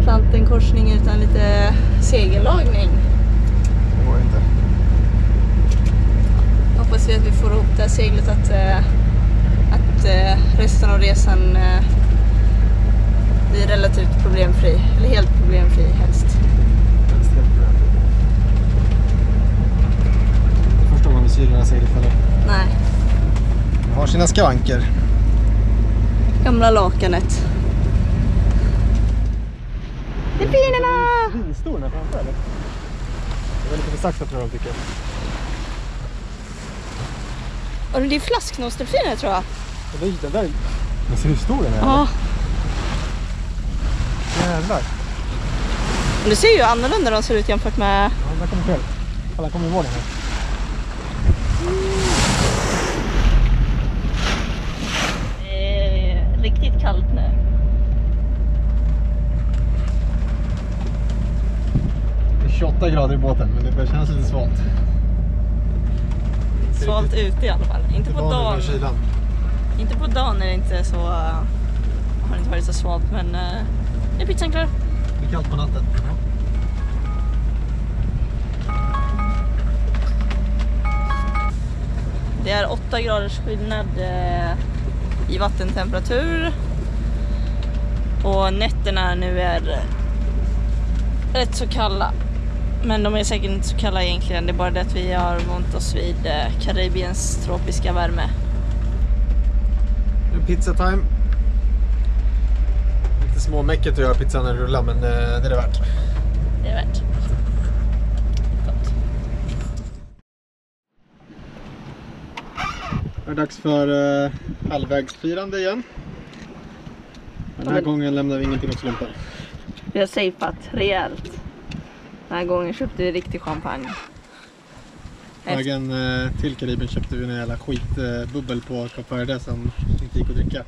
Atlantenkorsning utan lite segellagning. Det går inte. Hoppas vi att vi får ihop det här seglet att resten av resan blir relativt problemfri. Eller helt problemfri helst. Helst helt problemfri. Första gången vi syr det här seglet eller? Nej. Det har sina skavanker. Gamla lakanet. Delfinerna! Svinstor den här framför eller? Det är lite för sakta tror jag de tycker. Och det är flasknosdelfiner tror jag. Den där. Men ser du hur stor den är? Ja. Jävlar. Men du ser ju annorlunda de ser ut jämfört med... Ja, där kommer själv. Alla kommer ihåg den här. Det är riktigt kallt nu. Det är 28 grader i båten men det känns lite svalt. Svalt ute i alla fall. Inte på dagen. Inte på dagen är det inte så... har det inte varit så svalt men... är pizzan klar? Det är kallt på natten. Det är 8 graders skillnad i vattentemperatur. Och nätterna nu är rätt så kalla. Men de är säkert inte så kalla egentligen. Det är bara det att vi har vant oss vid Karibiens tropiska värme. Pizza time. Lite småmäcket att göra pizzan när det rullar men det är det värt. Det är värt. Gott. Det är dags för halvvägsfirande igen. Den här gången lämnar vi ingenting åt slumpen. Vi har safeat rejält. Den här gången köpte vi riktig champagne. Vägen till Karibien köpte vi en jävla skitbubbel på Kap Verde som inte gick att dricka.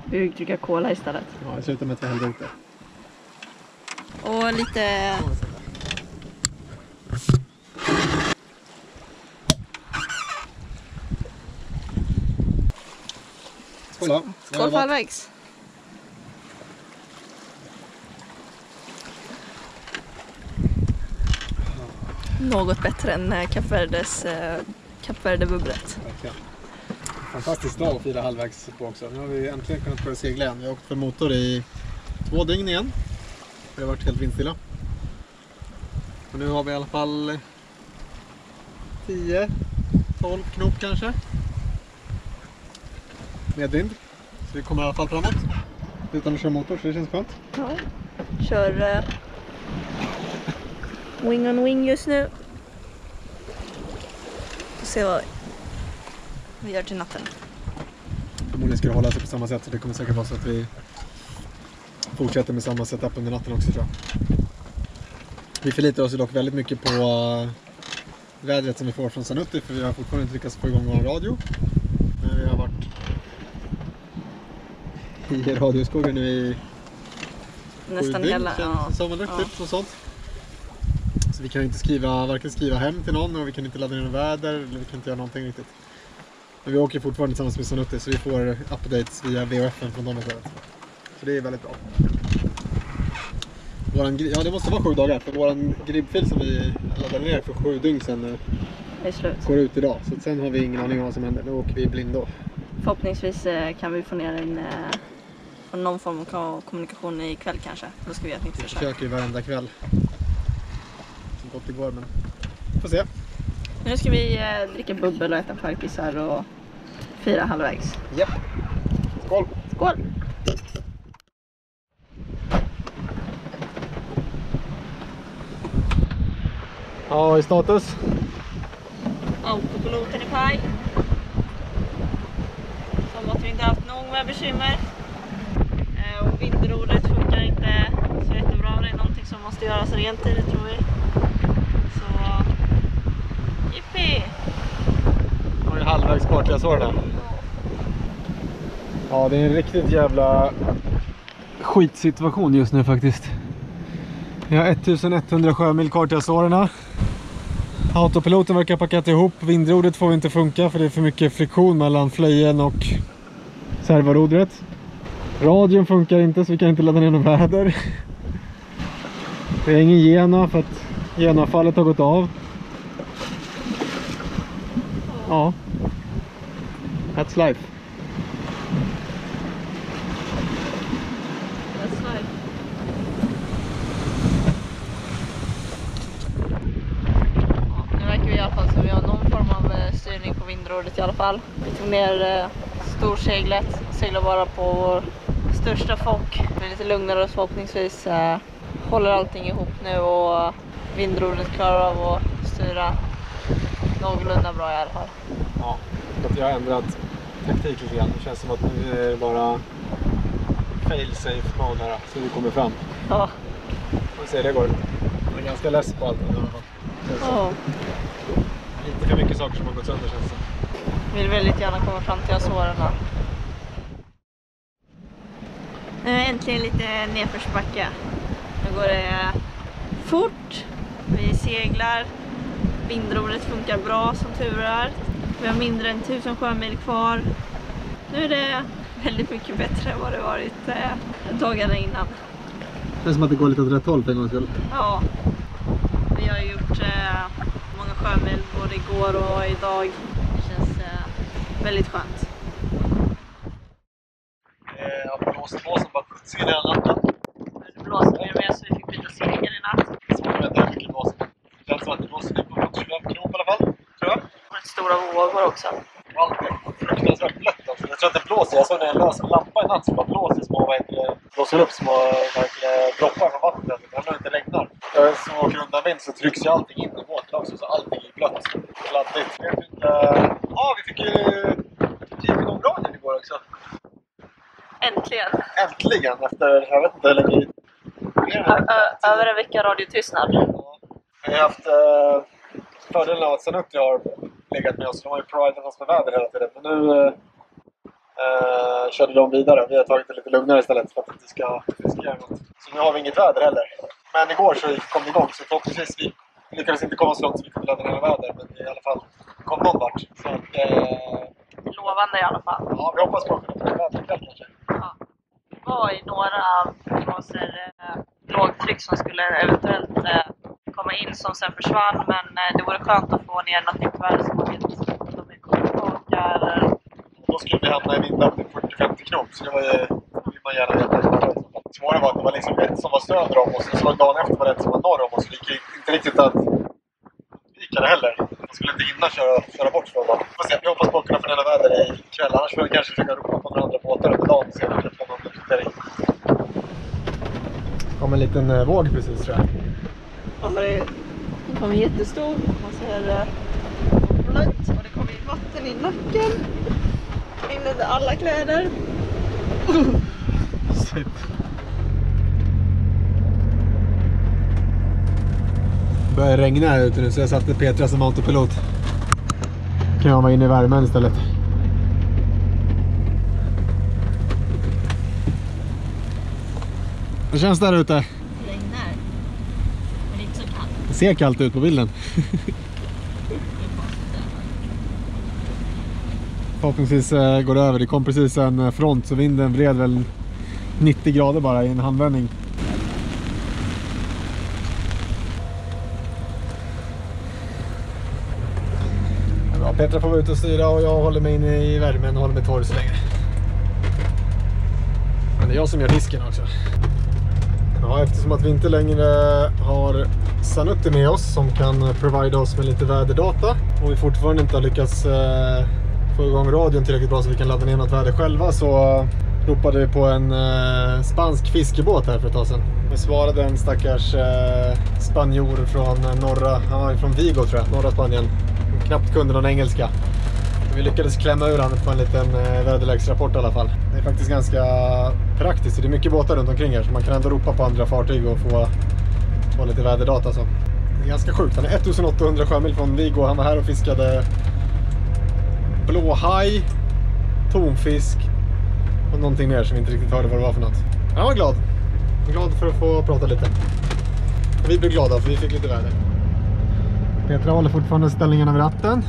Vi fick dricka cola istället. Ja, det slutade med att vi hällde ut det. Och lite... Skål då. Skål för halvvägs. Något bättre än Kap Verde-bubblet. Fantastiskt dag att fira halvvägs på också. Nu har vi äntligen kunnat börja segla igen. Vi har åkt för motor i 2 dygn igen. Det har varit helt vindstilla. Och nu har vi i alla fall 10-12 knop kanske. Medvind. Så vi kommer i alla fall framåt. Utan att köra motor så det känns skönt. Ja. Kör wing on wing just nu. Får se vad vi gör till natten. Förmodligen ska det hålla sig på samma sätt så det kommer säkert vara så att vi fortsätter med samma setup under natten också tror jag. Vi förlitar oss dock väldigt mycket på vädret som vi får från Sanutti för vi har fortfarande inte lyckats få igång vår radio. Men vi har varit i radioskogen nu i Nästan hela typ och sånt. Så vi kan inte varken skriva hem till någon och vi kan inte ladda ner väder eller vi kan inte göra någonting riktigt. Men vi åker fortfarande tillsammans med Sanutti så vi får updates via VHF från dem istället. Så det är väldigt bra. Ja, det måste vara 7 dagar för våran gribfil som vi laddade ner för 7 dygn sedan är slut. Går ut idag. Så sen har vi ingen aning om vad som händer. Nu åker vi blind då. Förhoppningsvis kan vi få ner någon form av kommunikation ikväll kanske. Då ska vi göra ett nytt försök. Vi försöker ju varenda kväll. Som gått igår men får se. Nu ska vi dricka bubbel och äta parkpissar och fira halvvägs. Japp. Skål! Skål! Ja, i status. Autopiloten är paj. Som att vi inte haft någon med bekymmer. Och vindrodret funkar inte så jättebra. Det är någonting som måste göras rent i det tror vi. Så... Jippi! Har ju halvvägs kvar till jag såg den. Ja, det är en riktigt jävla skitsituation just nu faktiskt. Vi har 1100 sjömil kvar till Azorerna. Autopiloten verkar packat ihop. Vindrodret får inte funka för det är för mycket friktion mellan flöjen och servorodret. Radion funkar inte så vi kan inte ladda ner någon väder. Det är ingen Gena för att Genafallet har gått av. Ja. That's life. Nu verkar vi i alla fall så vi har någon form av styrning på vindrådet i alla fall. Vi tog ner storseglet, seglar bara på vår största fock. Det är lite lugnare och förhoppningsvis håller allting ihop nu och vindrådet klarar av att styra någorlunda bra i alla fall. Ja, att jag har ändrat taktik lite grann. Det känns som att nu är det bara fail-safe mode här så vi kommer fram. Ja. Vi ser det går. Jag är ganska less på allt i alla fall. Ja. Lite för mycket saker som har gått sönder känns det. Vill väldigt gärna komma fram till Azorerna. Nu är äntligen lite nedförsbacke. Nu går det fort. Vi seglar. Vindrådet funkar bra som tur är. Vi har mindre än 1000 sjömil kvar. Nu är det väldigt mycket bättre än vad det varit dagarna innan. Det är som att det går lite åt rätt håll för en gångs skull. Ja. Vi har gjort många sjömil både igår och idag. Det känns väldigt skönt. Jag blåser på som bara skjutsar hela natten. Det blåser mer med så vi fick byta segel i natt. Så jag vet inte hur mycket blåser. Det känns som att det blåser ner på 25 knop i alla fall, tror jag. Och ett stora vågor också. Allt är fruktansvärt blött alltså. Jag tror att det blåser. Jag såg när jag löser en lampa i natt som bara blåser små, blåser upp små droppar från vattnet. Det har inte regnar. Så åker undan vind så trycks ju allting in i båten också. Så allting är blött. Kladdigt. Ja, vi fick ju driven om radion igår också. Äntligen. Äntligen efter, jag vet inte hur länge. Över en vecka radiotystnad. Ja. Vi har haft fördelen av att Sanuti har legat med oss. De har ju providat oss med väder hela tiden. Men nu körde de vidare. Vi har tagit det lite lugnare istället för att det inte ska göra något. Så nu har vi inget väder heller. Men igår så kom det igång. Så förhoppningsvis vi lyckades inte komma så långt så vi kunde ladda ner väder. Men i alla fall kom någon vart. Så att, lovande i alla fall. Ja, vi hoppas på att kunna få väder ikväll kanske. Ja. Det var i några prognoser lågtryck som skulle eventuellt komma in som sen försvann. Men det vore skönt att få ner något nytt väder som man vet att de är kommit tillbaka. Eller... Då skulle vi hamna i vindöppning 40-50 knop. Så det var ju, vill man gärna veta. Svårare var att det var liksom ett som var söder om oss. Och så dagen efter var det ett som var norr om oss. Så det gick inte riktigt att undvika det heller. Man skulle inte hinna köra bort från dem. Vi hoppas på att kunna förnälla väder ikväll. Annars får vi kanske försöka ropa på några andra båtar under dagen. Och se om vi kan få någon uppdatering. Det kom en liten våg precis tror jag. Ja, det kommer jättestor. Man ser blött och det kommer in vatten i nacken. In under alla kläder. Shit. Det börjar regna här ute nu så jag satte Petra som autopilot. Kan jag vara inne i värmen istället. Hur känns det där ute? Det regnar. Men det är inte så kallt. Det ser kallt ut på bilden. Förhoppningsvis går det över. Det kom precis en front så vinden vred väl 90 grader bara i en handvändning. Ja, Petra får vara ute och styra och jag håller mig inne i värmen och håller mig torr så länge. Men det är jag som gör disken också. Ja, eftersom att vi inte längre har Sanuti med oss som kan provida oss med lite väderdata och vi fortfarande inte har lyckats få igång radion tillräckligt bra så vi kan ladda ner något väder själva så ropade vi på en spansk fiskebåt här för ett tag sedan. Vi svarade en stackars spanjor från från Vigo tror jag, norra Spanien. Knappt kunde någon engelska. Vi lyckades klämma ur honom på en liten väderleksrapport i alla fall. Det är faktiskt ganska praktiskt. Det är mycket båtar runt omkring här så man kan ändå ropa på andra fartyg och få lite väderdata. Så. Det är ganska sjukt. Han är 1800 sjömil från Vigo. Han var här och fiskade blåhaj, tonfisk och någonting mer som vi inte riktigt hörde vad det var för något. Han var glad. Glad för att få prata lite. Och vi blev glada för vi fick lite väder. Petra håller fortfarande ställningarna vid ratten.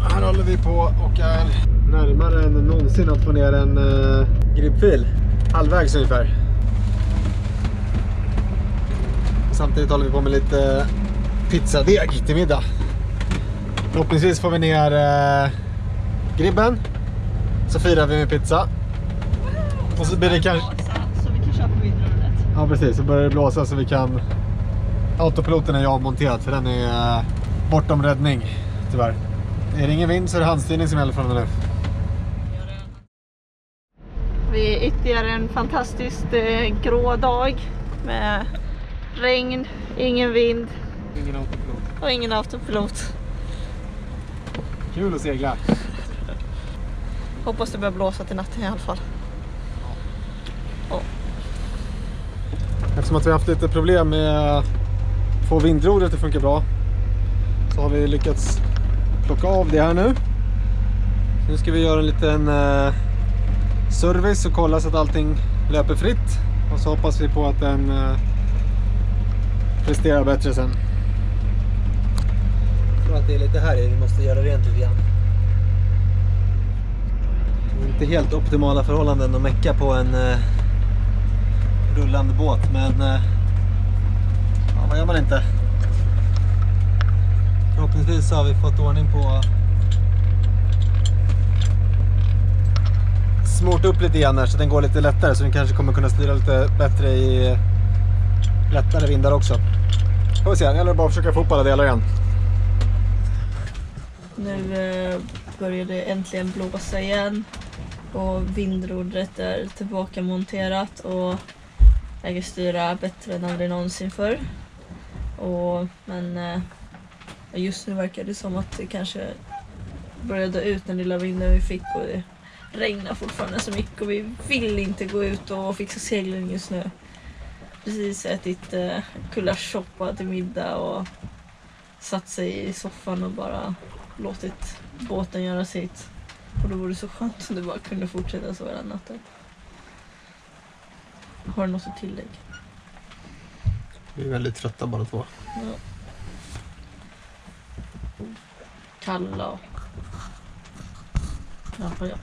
Här håller vi på och är närmare än någonsin att få ner en gripfil. Halvvägs ungefär. Samtidigt håller vi på med lite pizzadeg till middag. Förhoppningsvis får vi ner gribben. Så firar vi med pizza. Och så blir det kanske... Så vi kan köra på vindrudet. Ja precis, så börjar det blåsa så vi kan... Autopiloten är avmonterad för den är bortom räddning, tyvärr. Är det ingen vind så är det handstyrning som gäller från nu. Vi är ytterligare en fantastiskt grå dag med regn, ingen vind Ingen autopilot. och ingen autopilot. Kul att segla. Hoppas det börjar blåsa till natten i alla fall. Eftersom att vi har haft lite problem med att få vindrodret att funka bra så har vi lyckats plocka av det här nu. Nu ska vi göra en liten service och kolla så att allting löper fritt. Och så hoppas vi på att den presterar bättre sen. Jag tror att det är lite här vi måste göra rent lite grann. Inte helt optimala förhållanden att mecka på en rullande båt, men ja, vad gör man inte? Förhoppningsvis har vi fått ordning på smort upp lite grann här så den går lite lättare, så den kanske kommer kunna styra lite bättre i lättare vindar också. Får vi se, eller bara försöka få upp alla delar igen. Nu börjar det äntligen blåsa igen och vindrodret är tillbaka monterat och jag kan styra bättre än aldrig någonsin förr. Men just nu verkar det som att det kanske började ut den lilla vinden vi fick och det regnar fortfarande så mycket och vi vill inte gå ut och fixa seglen just nu. Precis ätit kulashoppa till middag och satt sig i soffan och bara låtit båten göra sitt. Och då vore det så skönt om det bara kunde fortsätta så hela natten. Har du något att tillägga? Vi är väldigt trötta bara två. Ja. Kalla och... Ja.